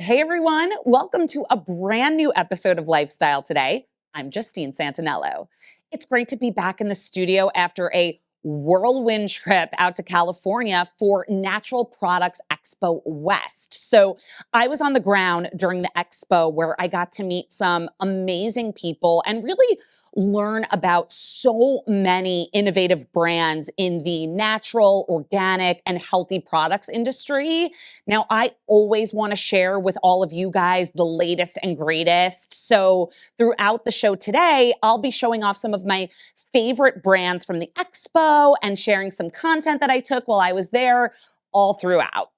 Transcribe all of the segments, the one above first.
Hey everyone, welcome to a brand new episode of Lifestyle Today. I'm Justine Santinello. It's great to be back in the studio after a whirlwind trip out to California for Natural Products Expo West. So I was on the ground during the expo where I got to meet some amazing people and really learn about so many innovative brands in the natural, organic, and healthy products industry. Now, I always want to share with all of you guys the latest and greatest. So throughout the show today, I'll be showing off some of my favorite brands from the expo and sharing some content that I took while I was there all throughout.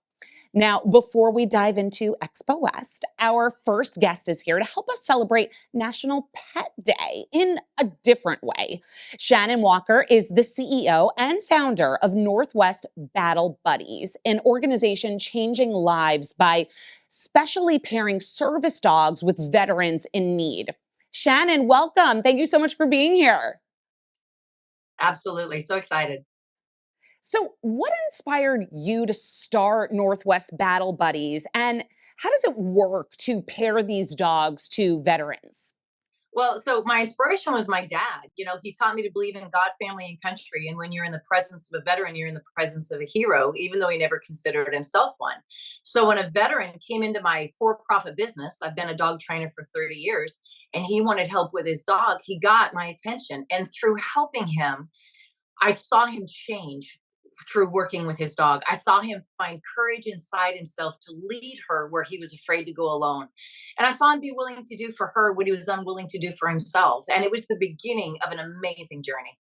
Now, before we dive into Expo West, our first guest is here to help us celebrate National Pet Day in a different way. Shannon Walker is the CEO and founder of Northwest Battle Buddies, an organization changing lives by specially pairing service dogs with veterans in need. Shannon, welcome. Thank you so much for being here. Absolutely. So excited. So, what inspired you to start Northwest Battle Buddies, and how does it work to pair these dogs to veterans? Well, so my inspiration was my dad. He taught me to believe in God, family, and country. And when you're in the presence of a veteran, you're in the presence of a hero, even though he never considered himself one. So when a veteran came into my for profit business, I've been a dog trainer for 30 years, and he wanted help with his dog, he got my attention. And through helping him, I saw him change through working with his dog. I saw him find courage inside himself to lead her where he was afraid to go alone. And I saw him be willing to do for her what he was unwilling to do for himself. And it was the beginning of an amazing journey.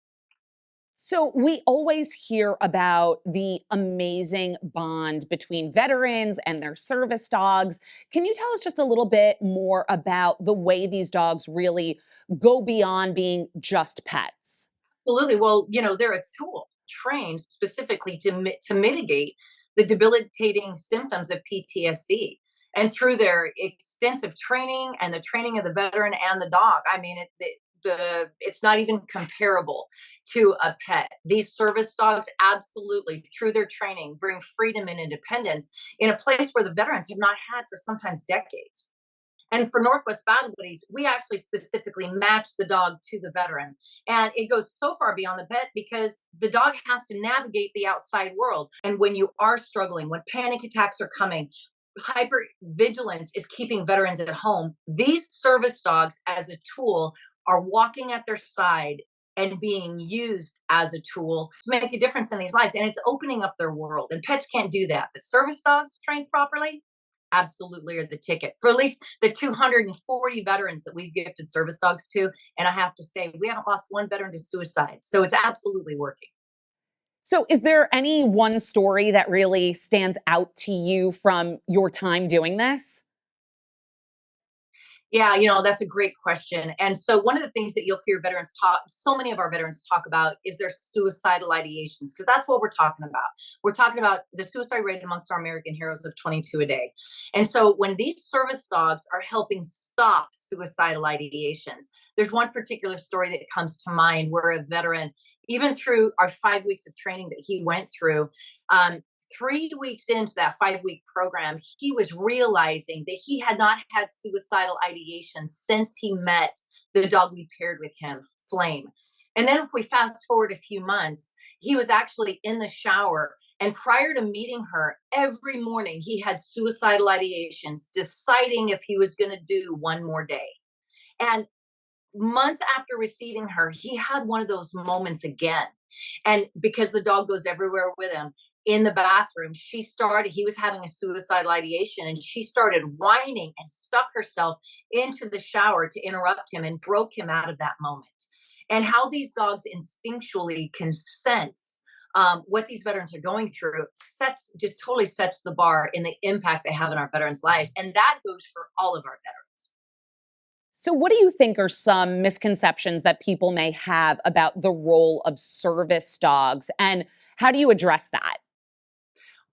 So, we always hear about the amazing bond between veterans and their service dogs. Can you tell us just a little bit more about the way these dogs really go beyond being just pets? Absolutely. Well, they're a tool trained specifically to mitigate the debilitating symptoms of PTSD. And through their extensive training and the training of the veteran and the dog, I mean, it's not even comparable to a pet. These service dogs, absolutely, through their training, bring freedom and independence in a place where the veterans have not had for sometimes decades. And for Northwest Battle Buddies, we actually specifically match the dog to the veteran. And it goes so far beyond the pet because the dog has to navigate the outside world. And when you are struggling, when panic attacks are coming, hypervigilance is keeping veterans at home. These service dogs, as a tool, are walking at their side and being used as a tool to make a difference in these lives. And it's opening up their world. And pets can't do that. But service dogs trained properly, absolutely are the ticket for at least the 240 veterans that we've gifted service dogs to. And I have to say, we haven't lost one veteran to suicide. So it's absolutely working. So, is there any one story that really stands out to you from your time doing this? Yeah, that's a great question. And so one of the things that you'll hear veterans talk, so many of our veterans talk about is their suicidal ideations, because that's what we're talking about. We're talking about the suicide rate amongst our American heroes of 22 a day. And so when these service dogs are helping stop suicidal ideations, there's one particular story that comes to mind where a veteran, even through our 5 weeks of training that he went through, 3 weeks into that 5 week program, he was realizing that he had not had suicidal ideation since he met the dog we paired with him, Flame. And then if we fast forward a few months, he was actually in the shower. And prior to meeting her, every morning he had suicidal ideations, deciding if he was going to do one more day. And months after receiving her, he had one of those moments again. And because the dog goes everywhere with him, in the bathroom, he was having a suicidal ideation and she started whining and stuck herself into the shower to interrupt him and broke him out of that moment. And how these dogs instinctually can sense what these veterans are going through just totally sets the bar in the impact they have in our veterans' lives. And that goes for all of our veterans. So, what do you think are some misconceptions that people may have about the role of service dogs, and how do you address that?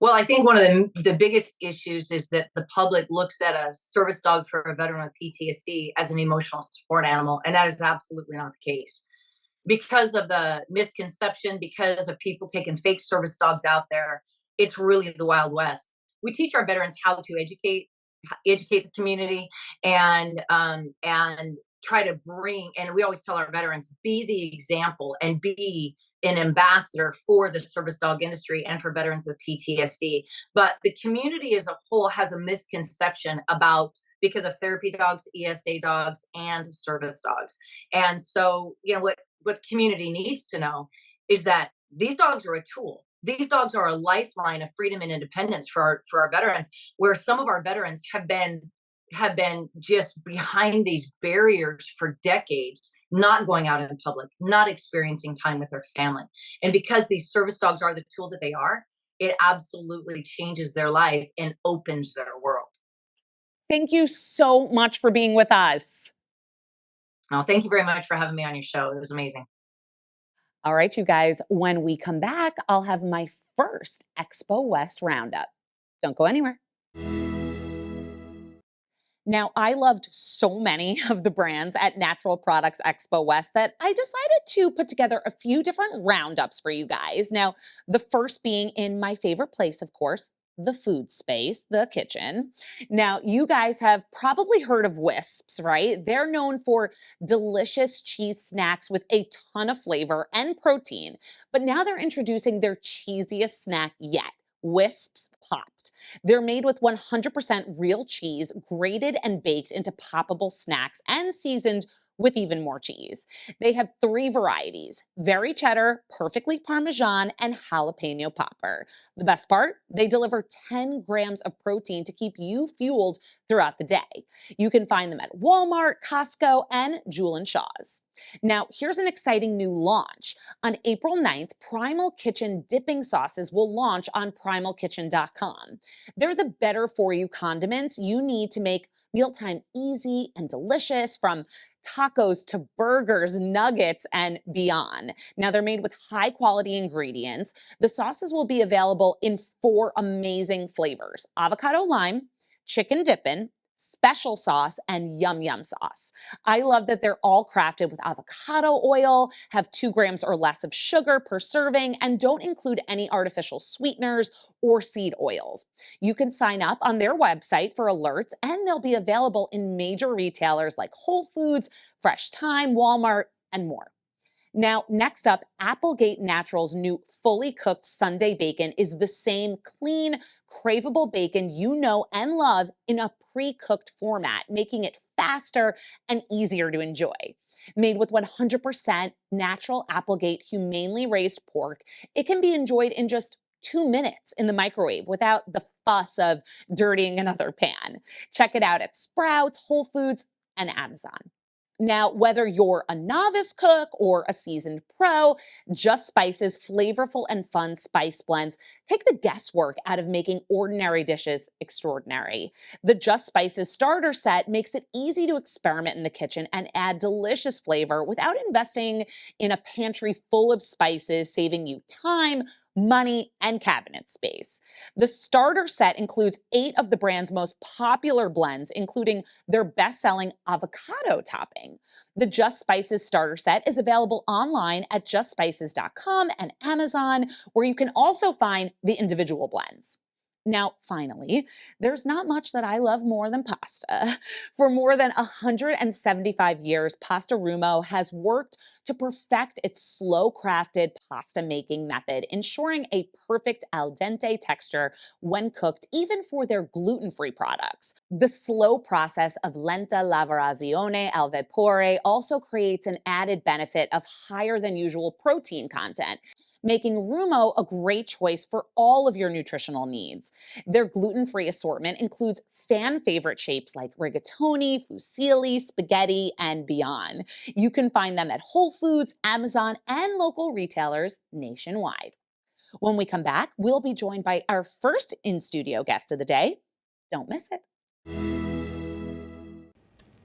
Well, I think one of the biggest issues is that the public looks at a service dog for a veteran with PTSD as an emotional support animal, and that is absolutely not the case. Because of the misconception, because of people taking fake service dogs out there, it's really the Wild West. We teach our veterans how to educate, educate the community, and try to bring. And we always tell our veterans, be the example and be an ambassador for the service dog industry and for veterans with PTSD. But the community as a whole has a misconception about, because of therapy dogs, ESA dogs, and service dogs. And so, what the community needs to know is that these dogs are a tool. These dogs are a lifeline of freedom and independence for our veterans, where some of our veterans have been just behind these barriers for decades, not going out in public, not experiencing time with their family. And because these service dogs are the tool that they are, it absolutely changes their life and opens their world. Thank you so much for being with us. Well, thank you very much for having me on your show. It was amazing. All right, you guys, when we come back, I'll have my first Expo West roundup. Don't go anywhere. Now, I loved so many of the brands at Natural Products Expo West that I decided to put together a few different roundups for you guys. Now, the first being in my favorite place, of course, the food space, the kitchen. Now, you guys have probably heard of Wisps, right? They're known for delicious cheese snacks with a ton of flavor and protein, but now they're introducing their cheesiest snack yet. Wisps Popped. They're made with 100% real cheese, grated and baked into poppable snacks and seasoned with even more cheese. They have 3 varieties: very cheddar, perfectly parmesan, and jalapeno popper. The best part? They deliver 10 grams of protein to keep you fueled throughout the day. You can find them at Walmart, Costco, and Jewel & Shaw's. Now, here's an exciting new launch. On April 9th, Primal Kitchen dipping sauces will launch on primalkitchen.com. They're the better for you condiments you need to make mealtime easy and delicious, from tacos to burgers, nuggets, and beyond. Now, they're made with high quality ingredients. The sauces will be available in 4 amazing flavors: avocado lime, chicken dippin', special sauce, and yum yum sauce. I love that they're all crafted with avocado oil, have 2 grams or less of sugar per serving, and don't include any artificial sweeteners or seed oils. You can sign up on their website for alerts, and they'll be available in major retailers like Whole Foods, Fresh Thyme, Walmart, and more. Now, next up, Applegate Naturals' new fully cooked Sunday bacon is the same clean, craveable bacon you know and love in a pre-cooked format, making it faster and easier to enjoy. Made with 100% natural Applegate humanely raised pork, it can be enjoyed in just 2 minutes in the microwave without the fuss of dirtying another pan. Check it out at Sprouts, Whole Foods, and Amazon. Now, whether you're a novice cook or a seasoned pro, Just Spice's flavorful and fun spice blends take the guesswork out of making ordinary dishes extraordinary. The Just Spice's starter set makes it easy to experiment in the kitchen and add delicious flavor without investing in a pantry full of spices, saving you time, money, and cabinet space. The starter set includes 8 of the brand's most popular blends, including their best-selling avocado topping. The Just Spices starter set is available online at justspices.com and Amazon, where you can also find the individual blends. Now, finally, there's not much that I love more than pasta. For more than 175 years, Pasta Rumo has worked to perfect its slow-crafted pasta making method, ensuring a perfect al dente texture when cooked, even for their gluten-free products. The slow process of lenta lavorazione al vapore also creates an added benefit of higher than usual protein content, making Rumo a great choice for all of your nutritional needs. Their gluten-free assortment includes fan favorite shapes like rigatoni, fusilli, spaghetti, and beyond. You can find them at Whole Foods, Amazon, and local retailers nationwide. When we come back, we'll be joined by our first in-studio guest of the day. Don't miss it.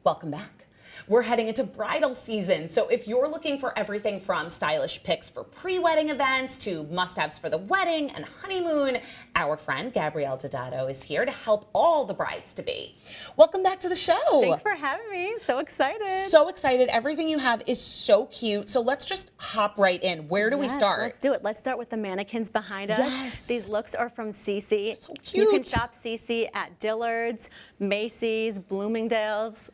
Welcome back. We're heading into bridal season, so if you're looking for everything from stylish picks for pre-wedding events to must-haves for the wedding and honeymoon, our friend Gabrielle Dadato is here to help all the brides-to-be. Welcome back to the show. Thanks for having me. So excited. So excited. Everything you have is so cute. So let's just hop right in. Where do we start? Let's do it. Let's start with the mannequins behind us. Yes. These looks are from Cece. So cute. You can shop Cece at Dillard's, Macy's, Bloomingdale's.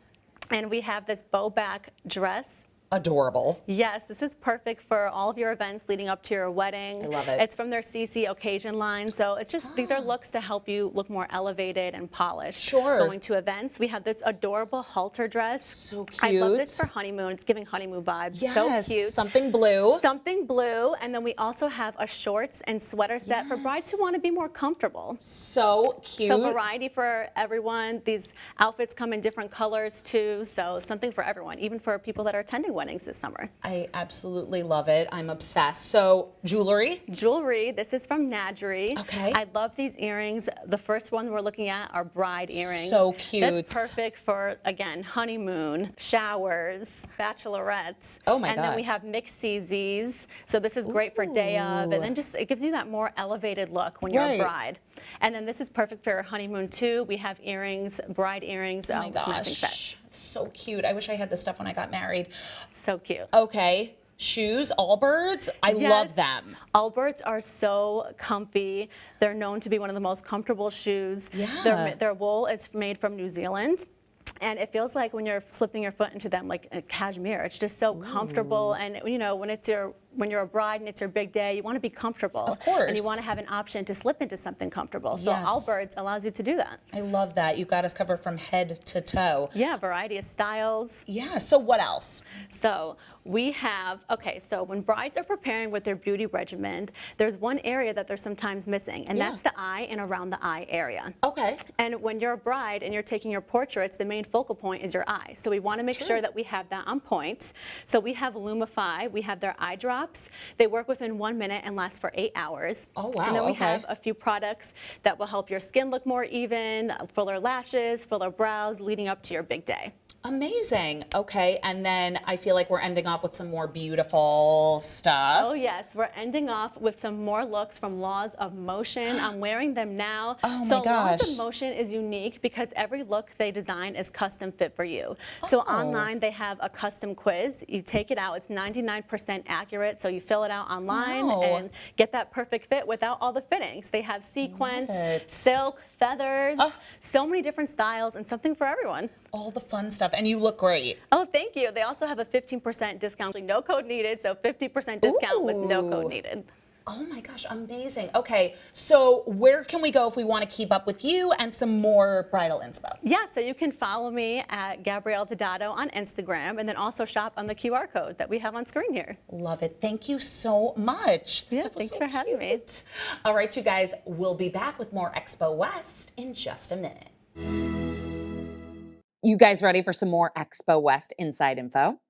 And we have this bow back dress. Adorable. Yes, this is perfect for all of your events leading up to your wedding. I love it. It's from their CC occasion line, so it's just these are looks to help you look more elevated and polished. Sure. Going to events. We have this adorable halter dress. So cute. I love this for honeymoon. It's giving honeymoon vibes. Yes. So cute. Something blue. Something blue, and then we also have a shorts and sweater set for brides who want to be more comfortable. So cute. So variety for everyone. These outfits come in different colors too, so something for everyone, even for people that are attending weddings this summer. I absolutely love it. I'm obsessed. So jewelry. Jewelry, this is from Nadri. Okay. I love these earrings. The first one we're looking at are bride earrings. So cute. That's perfect for, again, honeymoon, showers, bachelorettes. Oh my And then God. we have mixed CZs. So this is great for day of, and then just it gives you that more elevated look when you're Right. a bride. And then this is perfect for your honeymoon too. We have earrings, bride earrings. Oh my matching set. gosh. So cute. I wish I had this stuff when I got married. So cute. Okay. Shoes, Allbirds. I love Yes. them. Allbirds are so comfy. They're known to be one of the most comfortable shoes. Yeah. Their wool is made from New Zealand. And it feels like when you're slipping your foot into them, like a cashmere, it's just so comfortable. And you know, when you're a bride and it's your big day, you want to be comfortable. Of course. And you want to have an option to slip into something comfortable. So Yes. Allbirds allows you to do that. I love that. You got us covered from head to toe. Yeah, variety of styles. Yeah. So what else? So we have, okay, so when brides are preparing with their beauty regimen, there's one area that they're sometimes missing, and that's the eye and around the eye area. Okay. And when you're a bride and you're taking your portraits, the main focal point is your eye. So we want to make True. sure that we have that on point. So we have Lumify, we have their eye drops. They work within 1 minute and last for 8 hours. Oh, wow, And then we okay. have a few products that will help your skin look more even, fuller lashes, fuller brows, leading up to your big day. Amazing. Okay. And then I feel like we're ending off with some more beautiful stuff. Oh yes, we're ending off with some more looks from Laws of Motion. I'm wearing them now. Oh my so Laws gosh. of Motion is unique because every look they design is custom fit for you. So Oh. online they have a custom quiz. You take it out, it's 99% accurate. So you fill it out online Wow. and get that perfect fit without all the fittings. They have sequins, it. silk, feathers, Oh. so many different styles and something for everyone. All the fun stuff. And you look great. Oh, thank you. They also have a 15% discount, no code needed, so 50% discount with no Ooh. code needed. Oh my gosh, amazing. Okay, so where can we go if we want to keep up with you and some more bridal inspo? Yeah, so you can follow me at Gabrielle Dadato on Instagram and then also shop on the QR code that we have on screen here. Love it. Thank you so much. This Yeah, stuff was thanks so for having me. cute. All right, you guys, we'll be back with more Expo West in just a minute. You guys ready for some more Expo West inside info?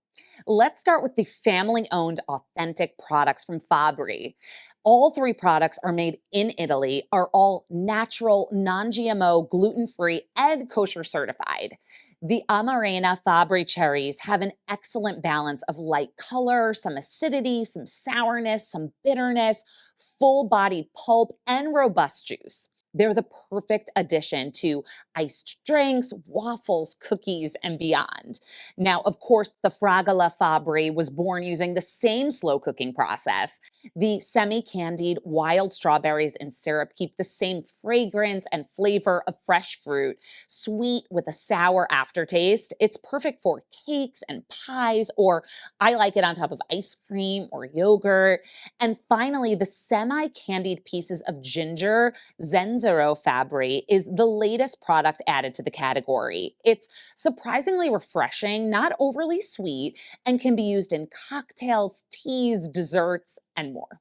Let's start with the family-owned authentic products from Fabri. All 3 products are made in Italy, are all natural, non-GMO, gluten-free, and kosher certified. The Amarena Fabri cherries have an excellent balance of light color, some acidity, some sourness, some bitterness, full-bodied pulp, and robust juice. They're the perfect addition to iced drinks, waffles, cookies, and beyond. Now, of course, the Fragola Fabri was born using the same slow cooking process. The semi-candied wild strawberries and syrup keep the same fragrance and flavor of fresh fruit, sweet with a sour aftertaste. It's perfect for cakes and pies, or I like it on top of ice cream or yogurt. And finally, the semi-candied pieces of ginger, Zenzero Fabri, is the latest product added to the category. It's surprisingly refreshing, not overly sweet, and can be used in cocktails, teas, desserts, and more.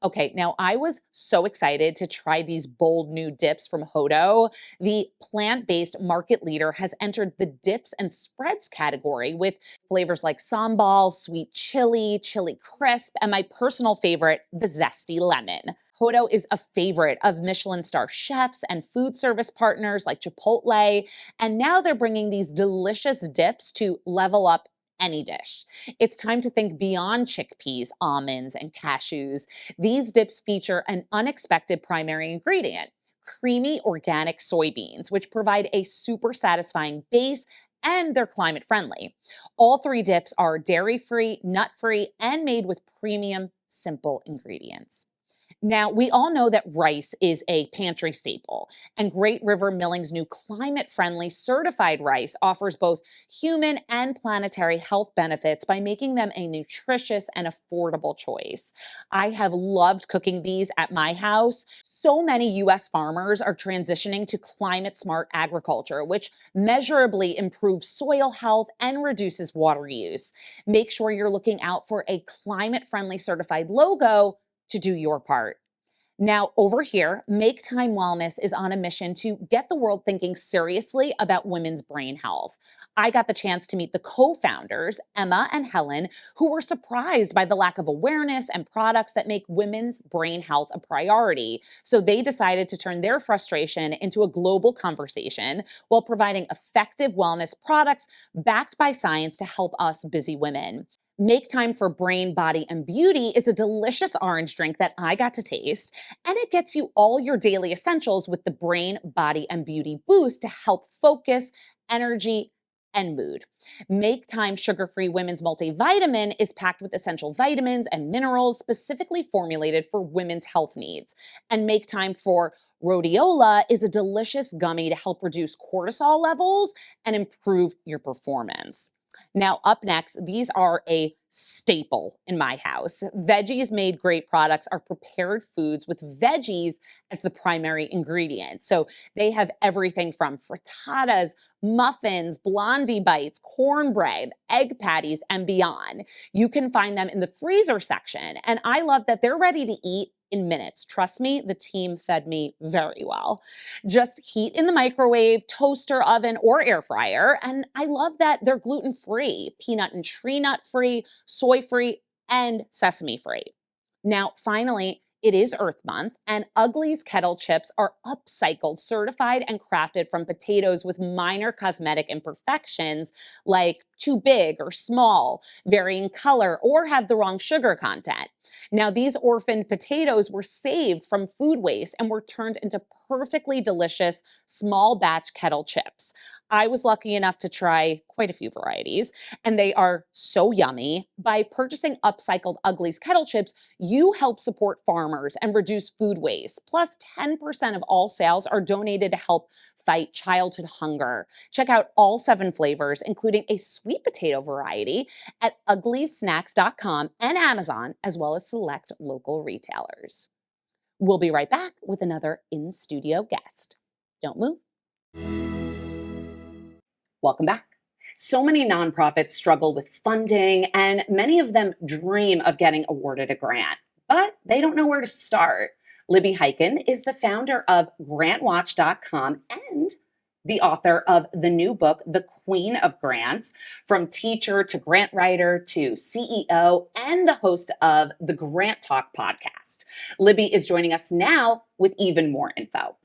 Okay, now I was so excited to try these bold new dips from Hodo. The plant-based market leader has entered the dips and spreads category with flavors like sambal, sweet chili, chili crisp, and my personal favorite, the zesty lemon. Hodo is a favorite of Michelin star chefs and food service partners like Chipotle, and now they're bringing these delicious dips to level up any dish. It's time to think beyond chickpeas, almonds, and cashews. These dips feature an unexpected primary ingredient, creamy organic soybeans, which provide a super satisfying base, and they're climate friendly. All three dips are dairy-free, nut-free, and made with premium, simple ingredients. Now, we all know that rice is a pantry staple, and Great River Milling's new climate friendly certified rice offers both human and planetary health benefits by making them a nutritious and affordable choice. I have loved cooking these at my house. So many US farmers are transitioning to climate smart agriculture, which measurably improves soil health and reduces water use. Make sure you're looking out for a climate friendly certified logo to do your part. Now, over here, Make Time Wellness is on a mission to get the world thinking seriously about women's brain health. I got the chance to meet the co-founders, Emma and Helen, who were surprised by the lack of awareness and products that make women's brain health a priority. So they decided to turn their frustration into a global conversation while providing effective wellness products backed by science to help us busy women. Make Time for Brain, Body, and Beauty is a delicious orange drink that I got to taste, and it gets you all your daily essentials with the Brain, Body, and Beauty Boost to help focus, energy, and mood. Make Time Sugar-Free Women's Multivitamin is packed with essential vitamins and minerals specifically formulated for women's health needs. And Make Time for Rhodiola is a delicious gummy to help reduce cortisol levels and improve your performance. Now, up next, these are a staple in my house. Veggies Made Great products are prepared foods with veggies as the primary ingredient. So they have everything from frittatas, muffins, blondie bites, cornbread, egg patties, and beyond. You can find them in the freezer section, and I love that they're ready to eat in minutes. Trust me, the team fed me very well. Just heat in the microwave, toaster, oven, or air fryer. And I love that they're gluten-free, peanut and tree nut free, soy free, and sesame free. Now, finally, it is Earth Month, and Ugly's kettle chips are upcycled, certified, and crafted from potatoes with minor cosmetic imperfections like too big or small, varying color, or have the wrong sugar content. Now, these orphaned potatoes were saved from food waste and were turned into perfectly delicious small batch kettle chips. I was lucky enough to try quite a few varieties, and they are so yummy. By purchasing upcycled Ugly's kettle chips, you help support farmers and reduce food waste. Plus, 10% of all sales are donated to help fight childhood hunger. Check out all 7 flavors, including a sweet potato variety, at uglysnacks.com and Amazon, as well as select local retailers. We'll be right back with another in-studio guest. Don't move. Welcome back. So many nonprofits struggle with funding, and many of them dream of getting awarded a grant, but they don't know where to start. Libby Hyken is the founder of grantwatch.com and the author of the new book, The Queen of Grants, From Teacher to Grant Writer to CEO, and the host of the Grant Talk podcast. Libby is joining us now with even more info.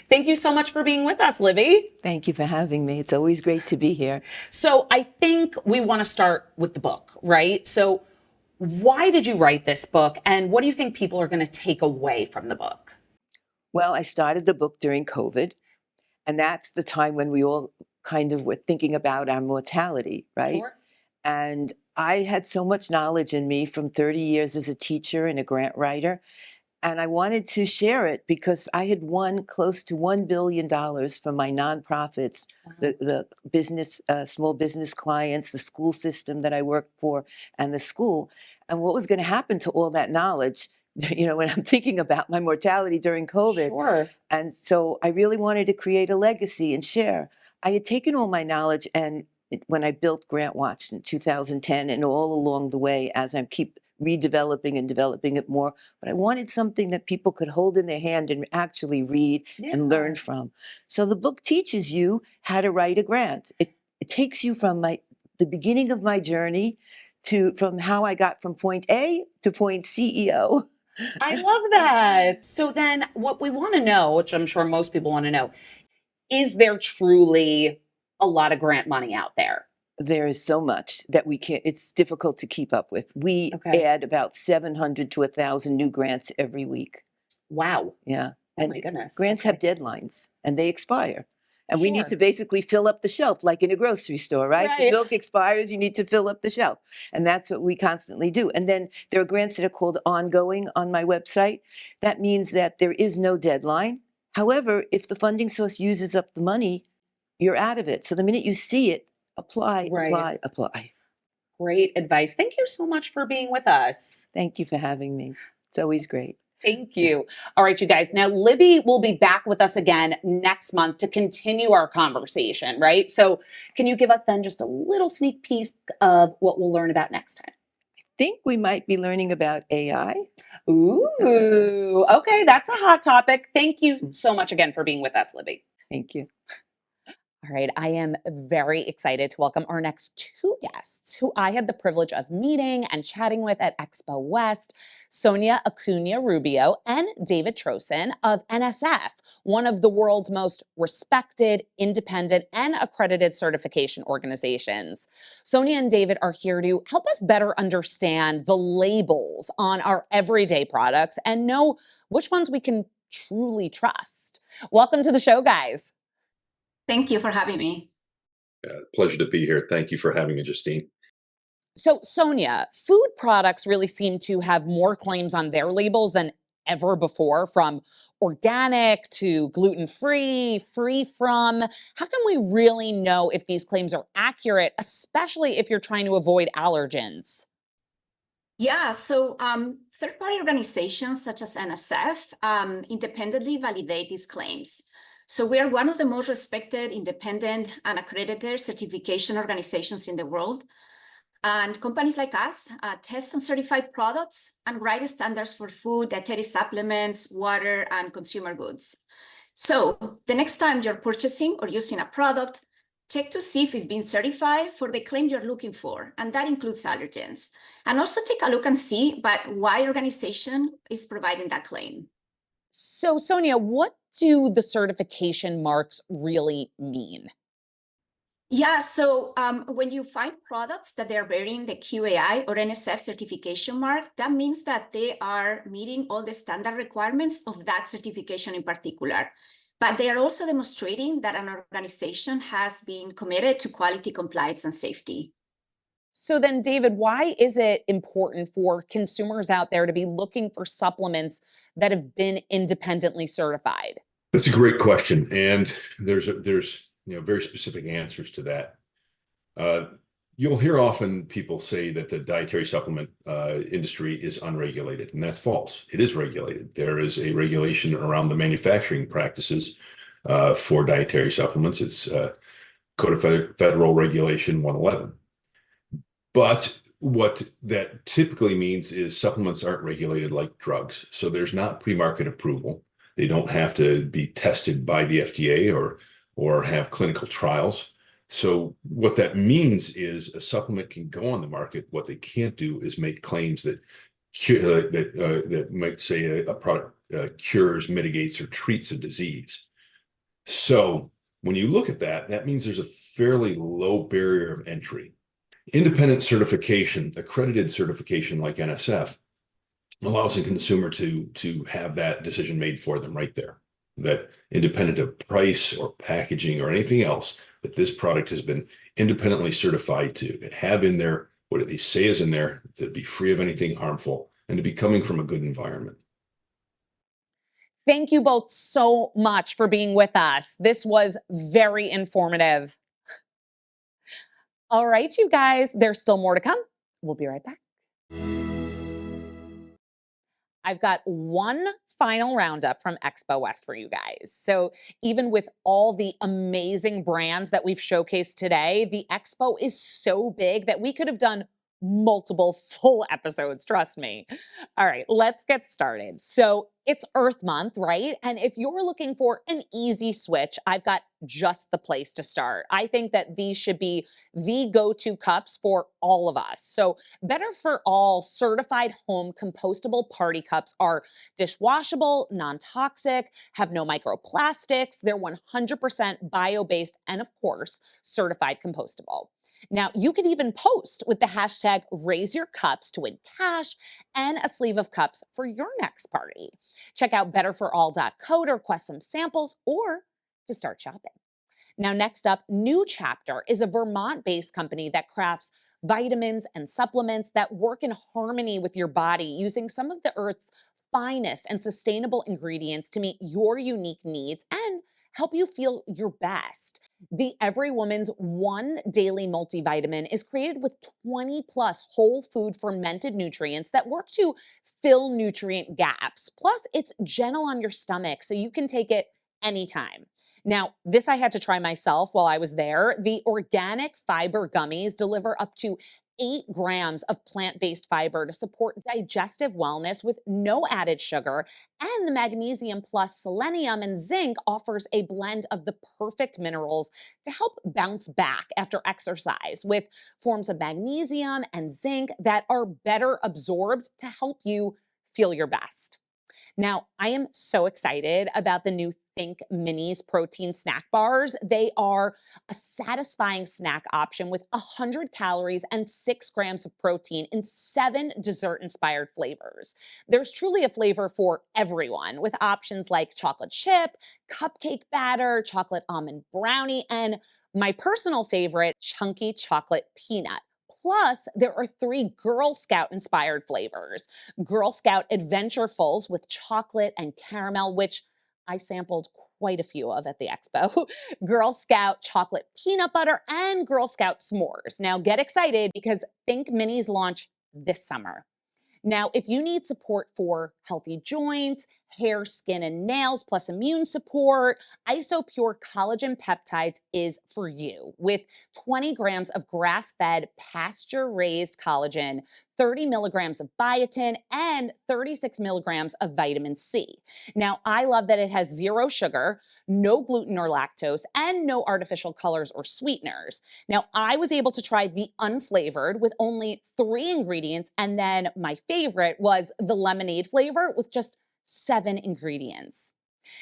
Thank you so much for being with us, Libby. Thank you for having me. It's always great to be here. So I think we want to start with the book, right? So why did you write this book, and what do you think people are going to take away from the book? Well, I started the book during COVID, and that's the time when we all kind of were thinking about our mortality, right? Sure. And I had so much knowledge in me from 30 years as a teacher and a grant writer. And I wanted to share it because I had won close to $1 billion from my nonprofits, the business, small business clients, the school system that I worked for, and the school. And what was going to happen to all that knowledge, you know, when I'm thinking about my mortality during COVID. Sure. And so I really wanted to create a legacy and share. I had taken all my knowledge and when I built Grant Watch in 2010 and all along the way as I keep redeveloping and developing it more, but I wanted something that people could hold in their hand and actually read and learn from. So the book teaches you how to write a grant. It takes you from the beginning of my journey from how I got from point A to point CEO. I love that. So then what we want to know, which I'm sure most people want to know, is there truly a lot of grant money out there? There is so much that we can't, it's difficult to keep up with. We Okay. add about 700 to 1,000 new grants every week. Wow. Yeah. Oh And my goodness. grants have deadlines and they expire. And we need Sure. to basically fill up the shelf like in a grocery store, right? The Right. milk expires, you need to fill up the shelf. And that's what we constantly do. And then there are grants that are called ongoing on my website. That means that there is no deadline. However, if the funding source uses up the money, you're out of it. So the minute you see it, apply, Right. apply. Great advice. Thank you so much for being with us. Thank you for having me. It's always great. Thank you. All right, you guys. Now, Libby will be back with us again next month to continue our conversation, right? So, can you give us then just a little sneak peek of what we'll learn about next time? Think we might be learning about AI. Ooh, okay. That's a hot topic. Thank you so much again for being with us, Libby. Thank you. All right, I am very excited to welcome our next two guests who I had the privilege of meeting and chatting with at Expo West, Sonia Acuna Rubio and David Trosen of NSF, one of the world's most respected, independent, and accredited certification organizations. Sonia and David are here to help us better understand the labels on our everyday products and know which ones we can truly trust. Welcome to the show, guys. Thank you for having me. Pleasure to be here. Thank you for having me, Justine. So, Sonia, food products really seem to have more claims on their labels than ever before, from organic to gluten-free, free from. How can we really know if these claims are accurate, especially if you're trying to avoid allergens? Yeah, so third-party organizations such as NSF independently validate these claims. So we are one of the most respected, independent, and accredited certification organizations in the world. And companies like us test and certify products and write standards for food, dietary supplements, water, and consumer goods. So the next time you're purchasing or using a product, check to see if it's been certified for the claim you're looking for, and that includes allergens. And also take a look and see why organization is providing that claim. So, Sonia, what do the certification marks really mean? Yeah, so when you find products that they're bearing the QAI or NSF certification mark, that means that they are meeting all the standard requirements of that certification in particular. But they are also demonstrating that an organization has been committed to quality, compliance, and safety. So then, David, why is it important for consumers out there to be looking for supplements that have been independently certified? That's a great question, and there's very specific answers to that. You'll hear often people say that the dietary supplement industry is unregulated, and that's false. It is regulated. There is a regulation around the manufacturing practices for dietary supplements. It's Code of Federal Regulation 111. But what that typically means is supplements aren't regulated like drugs. So there's not pre-market approval. They don't have to be tested by the FDA or have clinical trials. So what that means is a supplement can go on the market. What they can't do is make claims that might say a product cures, mitigates, or treats a disease. So when you look at that, that means there's a fairly low barrier of entry. Independent certification, accredited certification like NSF, allows a consumer to have that decision made for them right there. That independent of price or packaging or anything else, that this product has been independently certified to have in there what they say is in there, to be free of anything harmful, and to be coming from a good environment. Thank you both so much for being with us. This was very informative. All right, you guys, there's still more to come. We'll be right back. I've got one final roundup from Expo West for you guys. So even with all the amazing brands that we've showcased today, the expo is so big that we could have done multiple full episodes, trust me. All right, let's get started. So it's Earth Month, right? And if you're looking for an easy switch, I've got just the place to start. I think that these should be the go-to cups for all of us. So Better for All certified home compostable party cups are dishwashable, non-toxic, have no microplastics, they're 100% bio-based, and of course, certified compostable. Now, you can even post with the hashtag #RaiseYourCups to win cash and a sleeve of cups for your next party. Check out betterforall.co to request some samples or to start shopping. Now, next up, New Chapter is a Vermont-based company that crafts vitamins and supplements that work in harmony with your body using some of the Earth's finest and sustainable ingredients to meet your unique needs and help you feel your best. The Every Woman's One Daily Multivitamin is created with 20 plus whole food fermented nutrients that work to fill nutrient gaps. Plus, it's gentle on your stomach, so you can take it anytime. Now, this I had to try myself while I was there. The organic fiber gummies deliver up to 8 grams of plant-based fiber to support digestive wellness with no added sugar. And the magnesium plus selenium and zinc offers a blend of the perfect minerals to help bounce back after exercise with forms of magnesium and zinc that are better absorbed to help you feel your best. Now, I am so excited about the new Think Minis protein snack bars. They are a satisfying snack option with 100 calories and 6 grams of protein in 7 dessert-inspired flavors. There's truly a flavor for everyone with options like chocolate chip, cupcake batter, chocolate almond brownie, and my personal favorite, chunky chocolate peanut. Plus, there are 3 Girl Scout inspired flavors. Girl Scout Adventurefuls with chocolate and caramel, which I sampled quite a few of at the expo. Girl Scout chocolate peanut butter and Girl Scout s'mores. Now get excited because Think Minis launch this summer. Now, if you need support for healthy joints, hair, skin, and nails, plus immune support, IsoPure Collagen Peptides is for you with 20 grams of grass-fed, pasture-raised collagen, 30 milligrams of biotin, and 36 milligrams of vitamin C. Now, I love that it has 0 sugar, no gluten or lactose, and no artificial colors or sweeteners. Now, I was able to try the unflavored with only 3 ingredients, and then my favorite was the lemonade flavor with just 7 ingredients.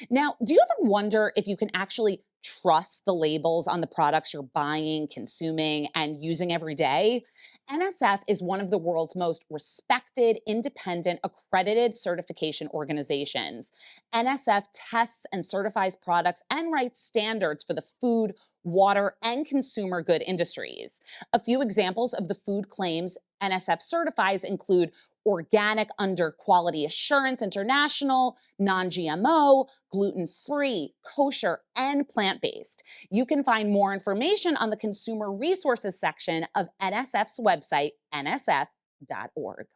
Now, do you ever wonder if you can actually trust the labels on the products you're buying, consuming, and using every day? NSF is one of the world's most respected, independent, accredited certification organizations. NSF tests and certifies products and writes standards for the food, water, and consumer good industries. A few examples of the food claims NSF certifies include organic under Quality Assurance International, non-GMO, gluten-free, kosher, and plant-based. You can find more information on the Consumer Resources section of NSF's website, nsf.org.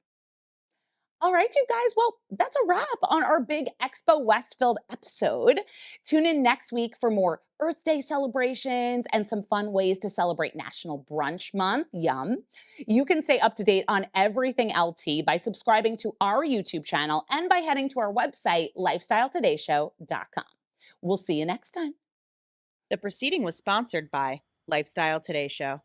All right, you guys. Well, that's a wrap on our big Expo West filled episode. Tune in next week for more Earth Day celebrations and some fun ways to celebrate National Brunch Month. Yum. You can stay up to date on everything LT by subscribing to our YouTube channel and by heading to our website, lifestyletodayShow.com. We'll see you next time. The proceeding was sponsored by Lifestyle Today Show.